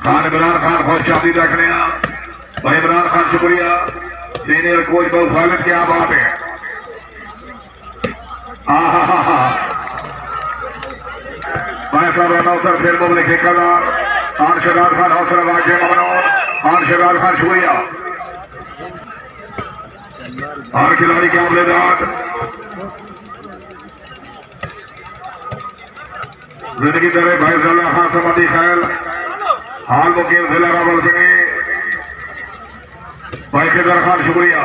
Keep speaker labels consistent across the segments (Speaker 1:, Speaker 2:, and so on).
Speaker 1: खान इमरान खान खुश शादी रखने भाई इमरान खान शुक्रिया सीनियर कोच बहुत स्वागत क्या बात है। भाई साहब अनाउंसर फिर मुबले ठेकेदार खान शहजाद खान हौसला वाक़े ममनून खान शहजाद खान शुक्रिया। हर खिलाड़ी के अमलेदार जिंदगी तरह भाई जल्ला खान समाधि खैल हाल मुकीम जिला रावलपिंडी भाई केदार खान शुक्रिया।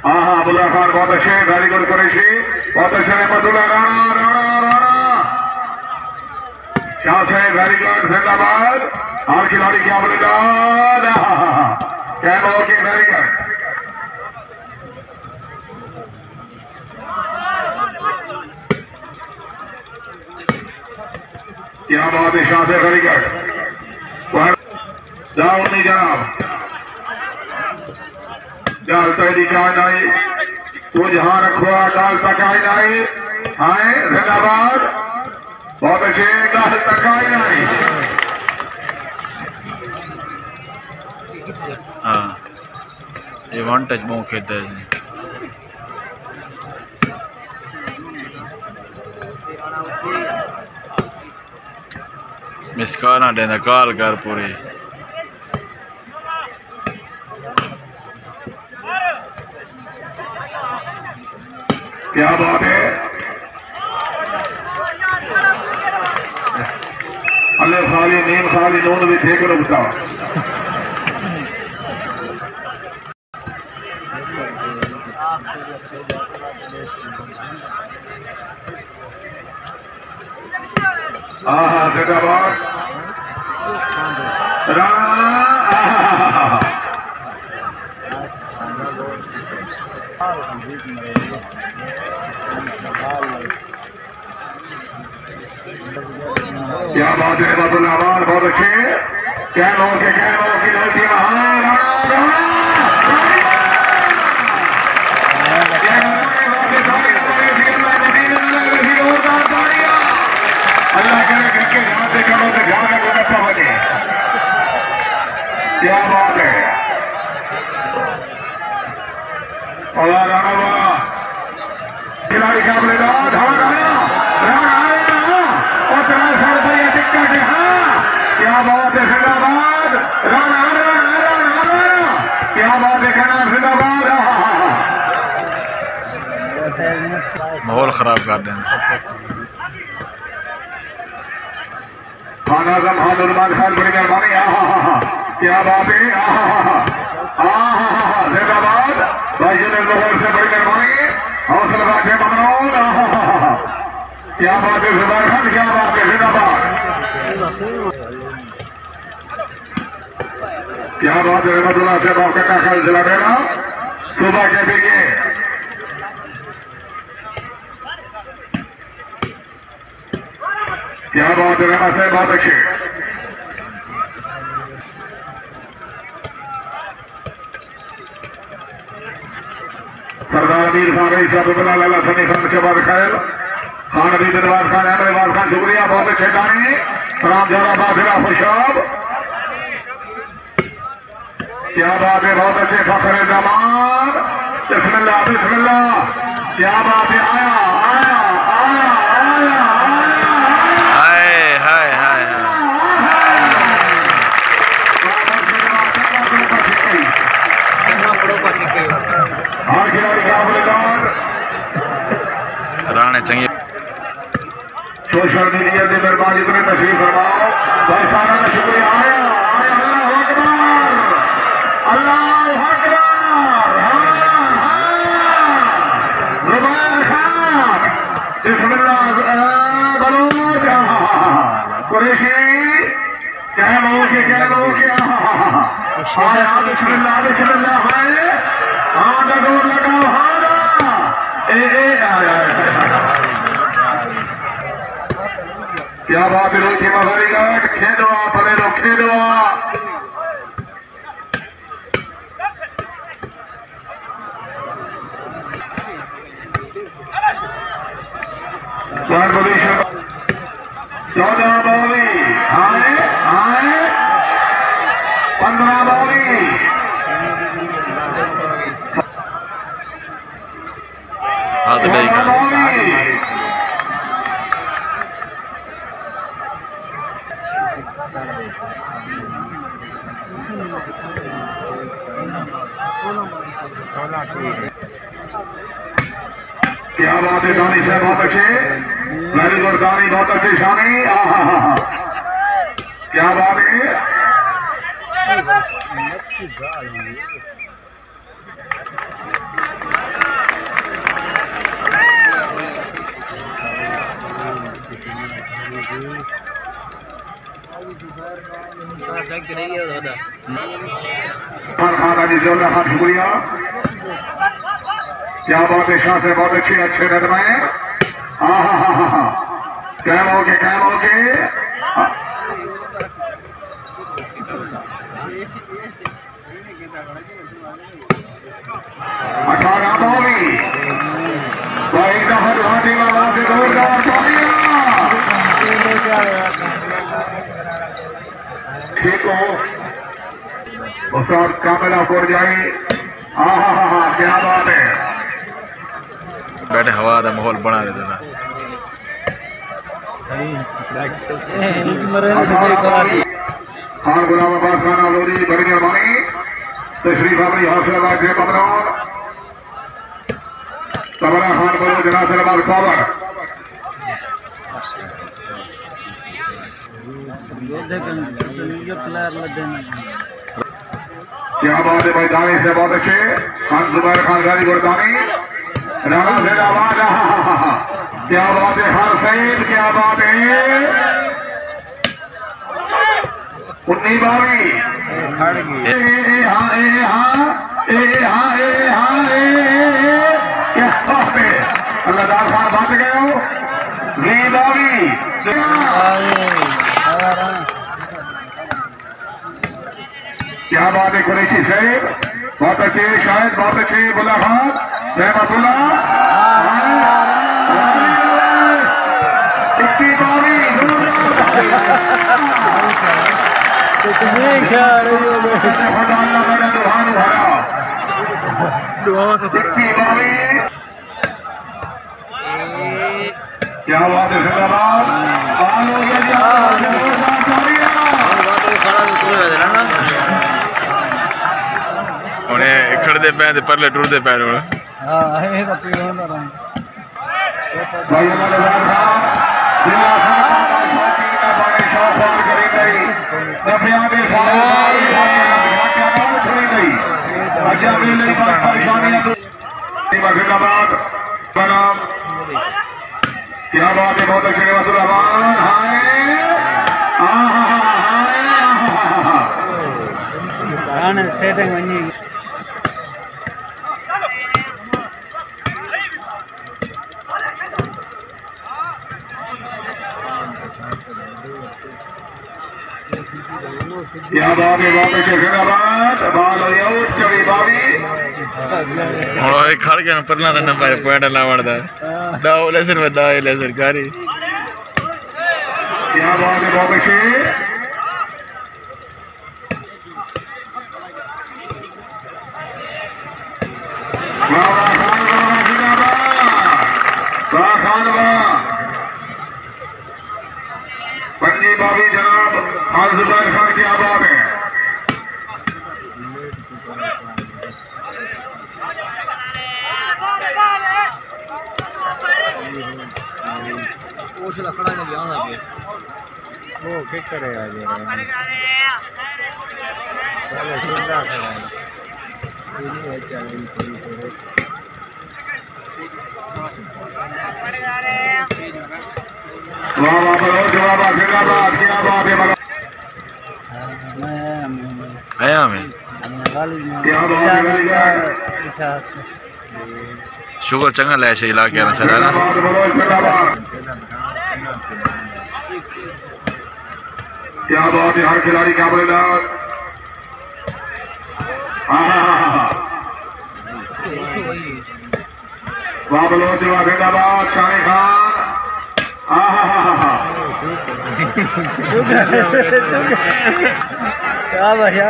Speaker 1: हाँ अब्दुल्ला खान बहुत अच्छे वेरी गुड कुरैशी बहुत अच्छे रहमतुल्लाह राणा राणा राणा क्या से वेरी गुड जिंदाबाद। हर खिलाड़ी की अमलेदार कैम ओके वेरी गुड। क्या बात है शाह से वेरी गुड जाओ नहीं जनाब डाल तैरी का नहीं तू जहां रखो डाल तकाई नहीं आए जिंदाबाद बहुत अच्छे डाल तकाई नहीं।
Speaker 2: हाँ ये वन टच मौके थे मिसकाना देना कॉल कर पूरी
Speaker 1: क्या बात है अल्ले खाली नीम खाली नून भी थे कर रुकता जिंदाबाद क्या बात है रहमतुल्लाह बहुत अच्छे क्या लोग की लड़की अल्लाह करे करके जहां से करो तो जहां का मुनफा बने। क्या बात है खिलाड़ी का अमलेदार और 300 रुपये टिकट है। हाँ क्या बात है जिंदाबाद राणा क्या बात है कहना जिंदाबाद।
Speaker 2: माहौल खराब कर देना
Speaker 1: खान आजम खान उर्मान खान बड़ी मेहरबानी। क्या बात है जिंदाबाद भाई जनरल लाहौर से बड़ी मेहरबानी हौसला वाक़े ममनून। क्या बात है जुबैर खान क्या बात है जिंदाबाद। क्या बात है रहमतुल्लाह से बाप का खाल जिला देना सुबह के देखिए क्या बात है रहना से बहुत अच्छे सरदार अमीर खान रही साहब लाला सनी खान के बाद खैर खान अभी दिलवार खान अहमदाबाद खान शुक्रिया बहुत अच्छे गाने राम जरा बाफिरा खुशाब। क्या बात है बहुत अच्छे फखर जमान बिस्मिल्लाह बिस्मिल्लाह। क्या बात है आया आया आया आया हर खिलाड़ी का अमलेदार
Speaker 2: राणे चाहिए
Speaker 1: सोशल मीडिया से मेहरबानी करें तशरीफ फरमाओ भाई सारा का शुक्रिया आया आया अल्लाह अकबर जुबैर खान बिस्मिल्लाह बलूच कुरैशी क्या लोगे बिस्मिल्लाह बिस्मिल्लाह है हाँ जरूर लगाओ हारा क्या बात है रोकी मजारी गाट खेलो भले लो खेलो चौदह बोली आए आए
Speaker 2: ही कर
Speaker 1: क्या बात है दानी से बहुत अच्छे वेरी गुड दानी बहुत अच्छी शानी क्या बात है खाना जी जोरदार हाथ शुक्रिया क्या बात है शाह से बहुत अच्छे अच्छे रन में कैम हो के 18 बॉली तो एक दफा घाटी में वहां से जोरदार ठीक हो उस्ताद कामिला कोट जाए क्या बात है
Speaker 2: बैठे हवा का माहौल बना देते ना
Speaker 1: खान गुलाम अब्बास खान लोरी बड़ी मेहरबानी तशरीफ भाई हौसलाबाद से बमनौर तबला खान बोलो जनासराबाद पावर क्या बात है भाई दानी से बहुत अच्छे खान जुबैर खान गाली गुरदानी राणा जैदाबाद क्या बात है हर सईद क्या बात है 19 बावी क्या बात है अल्लाहदार खान बच गए हो 20 बावी क्या बात है कुरैशी साहब बहुत अच्छे शायद बहुत अच्छे बुल्ला खान रहमतुल्लाह 21 बावी क्या बात है जिंदाबाद
Speaker 2: खड़ते पैर परले टुरते पैर
Speaker 1: क्या बात है बहुत अच्छे
Speaker 3: सेटिंग वही
Speaker 1: क्या बात है बहुत अच्छे जिंदाबाद बाल चली बावी
Speaker 2: खड़ के परला नंबर पॉइंट ला वड़दा दाव लेसन में दाव ले सरकारी
Speaker 1: क्या बात है बहुत अच्छे पंजी बाबी जनाब खान जुबैर खान की आबाद है
Speaker 3: वो क्या करेगा
Speaker 2: आया में शुगर चंगा ले शे इलाके ना सर ना
Speaker 1: क्या बात है हर खिलाड़ी क्या बोलेगा वहां बोलो जिंदाबाद शाही खान
Speaker 3: क्या भैया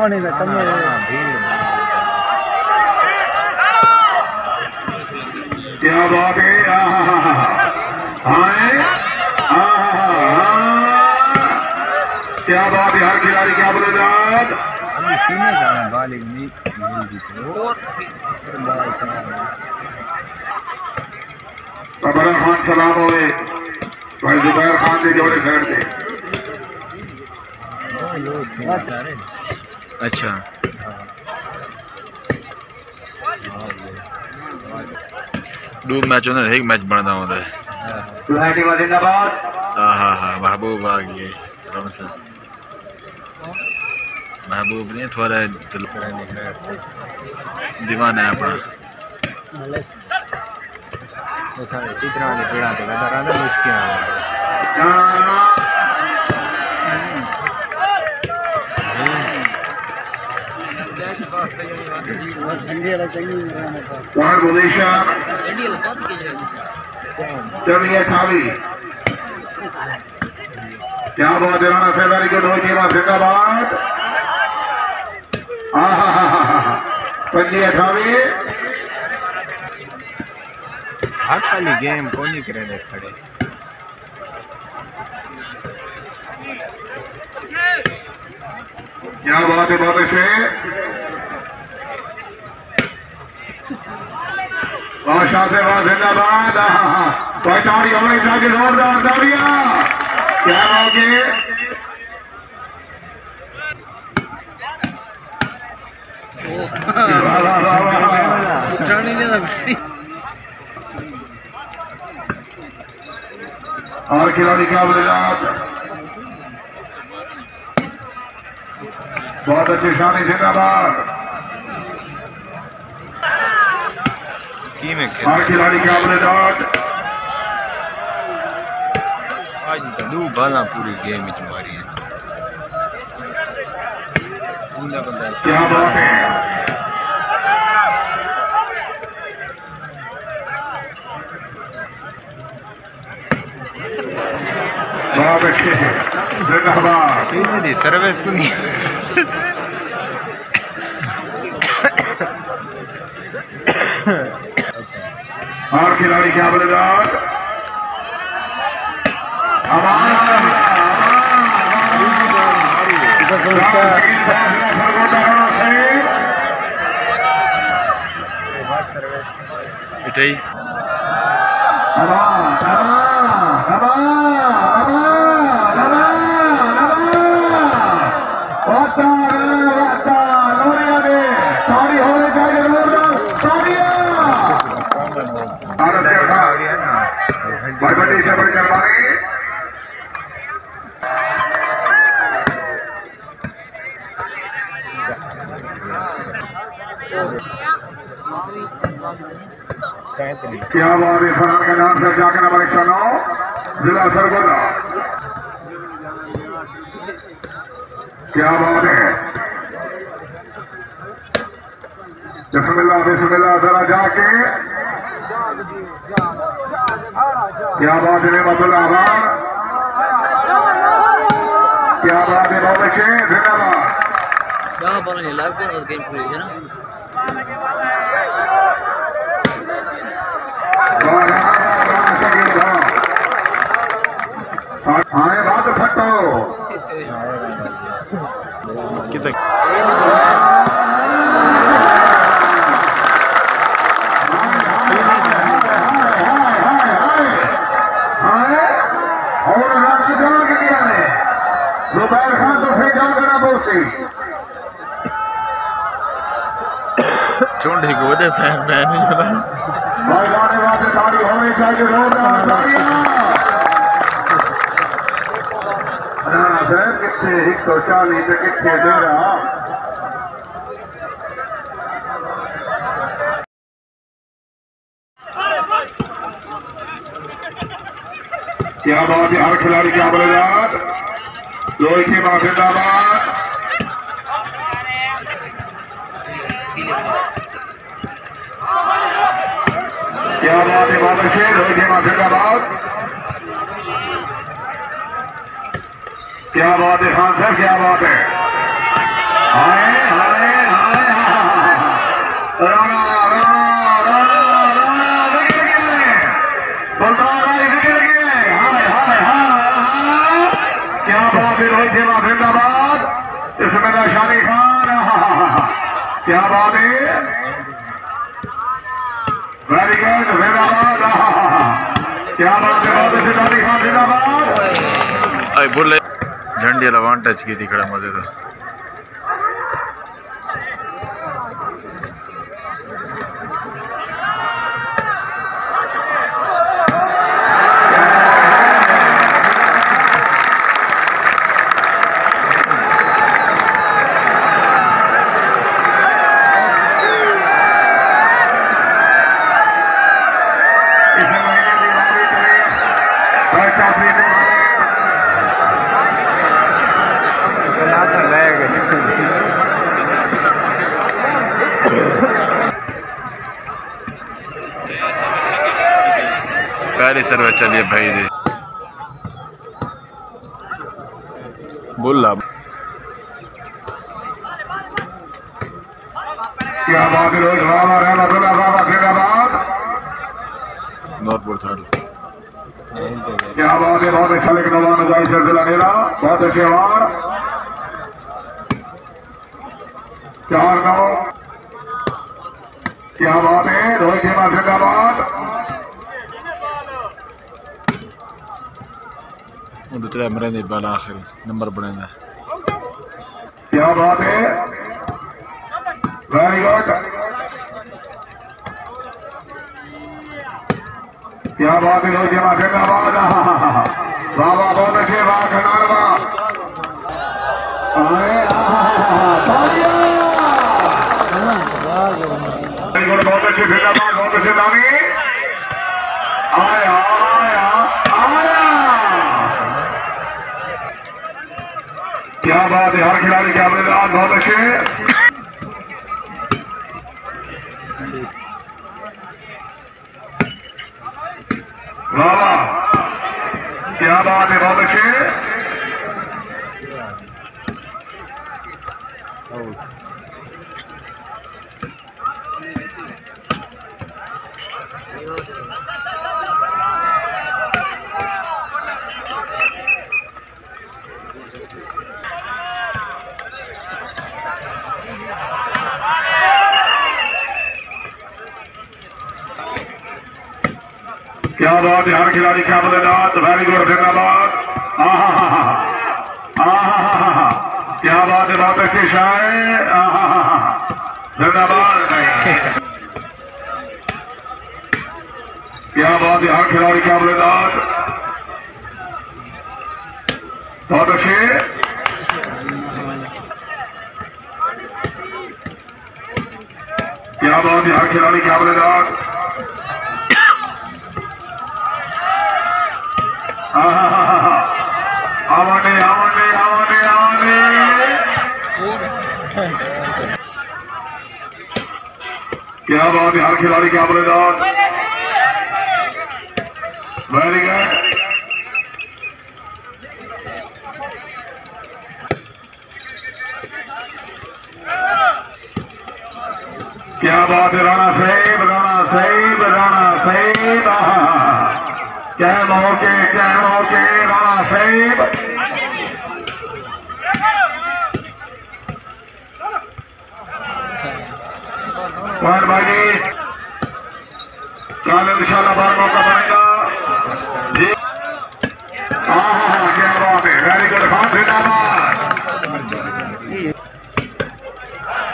Speaker 3: नहीं था कम
Speaker 1: बात है। क्या बात है, हर खिलाड़ी क्या बोले जात बबरा खान सलाम होवे भाई जुबैर खान के जोड़े खैर थे।
Speaker 2: अच्छा दो मैच होने एक मैच बनता होता है।
Speaker 1: जिंदाबाद।
Speaker 2: हाँ हाँ महबूब आ गए महबूब नहीं थोड़ा दीवाना है अपना
Speaker 3: ठंडी वाला चंगी
Speaker 1: चलिए खाली क्या बात है, राणा फैदारी को दो जीवा जिंदाबाद। पंजी खाली
Speaker 3: खाली गेम कौन ही करे खड़े
Speaker 1: क्या बात है, बहुत अच्छे बादशाह से बात जिंदाबाद। ताड़ी हमें जाके जोरदार ताड़ियां। क्या बात है, और खिलाड़ी क्या बोले जात बहुत अच्छे शानी जिंदाबाद। और खिलाड़ी क्या बोले जात
Speaker 3: आज तो दो बाला पूरी गेम में मारी है।
Speaker 1: क्या बात है, बहुत अच्छे जिंदाबाद।
Speaker 3: सर्विस को नहीं
Speaker 1: और खिलाड़ी क्या बोले जात भाई बड़ी से बड़ी करवानी। क्या बात है, फरहान के नाम से जाकर नंबर 109 जिला सरगोदा। क्या बात है, बिस्मिल्लाह बिस्मिल्लाह जरा जाके। क्या बात है नेमतुल्लाह आबाद। क्या बात है, बहुत अच्छे जिंदाबाद।
Speaker 4: क्या बोलने नहीं लाग पर गेम पूरी है ना।
Speaker 1: आए बात फटो
Speaker 2: कितने
Speaker 1: जुबैर खान तो फिर जागना बोलती
Speaker 2: चोंडी को दे फैन नहीं पता
Speaker 1: मैदान वाले ताड़ी होनी चाहिए। जोरदार ताड़ियां। राणा साहब कितने 140 से कितने दे रहा। क्या बात है, हर खिलाड़ी क्या बोले जात लोही की मां जिंदाबाद। क्या बात है, बाबा शेर लोही की मां जिंदाबाद। क्या बात है खान साहब, क्या बात है। हाय हाय हाय राणा राणा राणा राणा क्या बात है, बहुत अच्छी ताली खान जिंदाबाद।
Speaker 2: आई बोले झंडी वाला वन टच की थी खड़ा मजे तो पहली सर्वे चलिए भाई दे बुल्ला
Speaker 1: क्या बात है, रोज बाबा रहमतुल्लाह बाबा जिंदाबाद।
Speaker 2: नौरपुर थर्ड
Speaker 1: क्या बात है, बहुत अच्छा लेकिन नौवान जाई सिलसिला नीला, बहुत अच्छे वार 4-9। क्या बात है, रोहित शर्मा जिंदाबाद।
Speaker 2: दूसरे मरेंगे बाला आखिरी नंबर बढ़ेगा।
Speaker 1: क्या बात है, वेरी गुड। क्या बात है, रोहित शर्मा जिंदाबाद। बाबा बहुत अच्छे वाह खनारवा बहुत अच्छे जिंदाबाद, बहुत अच्छे दानी आया आया आया। क्या बात है, हर खिलाड़ी के अमलेदार बहुत अच्छे। वाह क्या बात है, बहुत अच्छे। क्या बात है, हर खिलाड़ी क्या बल्लेबाज, वेरी गुड जिंदाबाद। क्या बात है, बहुत अच्छी शायद जिंदाबाद। क्या बात है, हर खिलाड़ी क्या बल्लेबाज, बहुत अच्छे। क्या बात है, हर खिलाड़ी क्या बल्लेबाज। आवाने आवाने आवाने आवाने। क्या बात है, हर खिलाड़ी क्या बल्लेबाज, वेरी गुड। क्या बात है, राणा साहिब राणा साहिब राणा साहिब। क्या मौके राणा साहिब। पॉइंट भाई कल इंशाल्लाह बार मौका बनेगा। क्या बात है, वेरी गुड खान जिंदाबाद।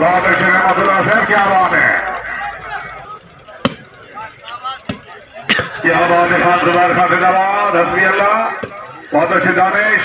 Speaker 1: बहुत अच्छे रहमतुल्लाह साहब, क्या बात है, क्या बात है, खान जुबार खान जिंदाबाद। हस्बी अल्लाह, बहुत अच्छे दानिश।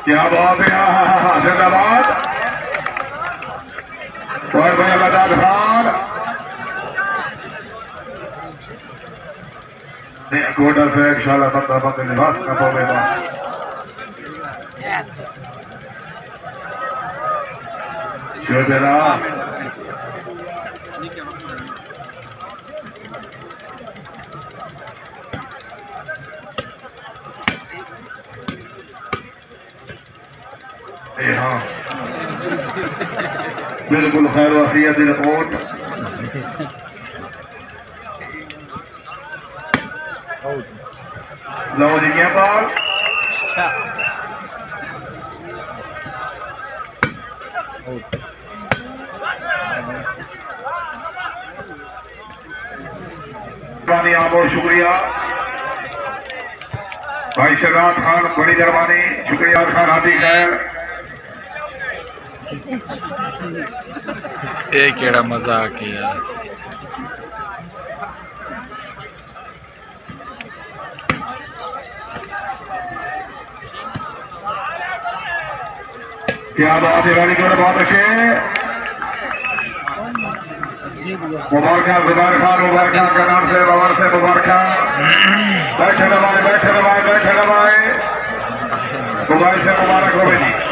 Speaker 1: क्या बात है, जिंदाबाद। और भाई अल्लाह खान कोटा से इंशाल्लाह बंदा बंदे निवास न पवेगा। शुक्रिया। हाँ बिल्कुल खैर वफियत रिपोर्ट। लो जी क्या बॉल बहुत शुक्रिया भाई शहजाद खान, बड़ी मेहरबानी, शुक्रिया खान हाथी खैर।
Speaker 2: एक केड़ा मजाक है यार।
Speaker 1: क्या बात है, वेरी गुड, बहुत अच्छे। मुबारक जुबैर खान, मुबारक के नाम से मुबारक बैठे दबाए, बैठे दबाए, बैठे दबाए, मोबाइल से मुबारक हो गई।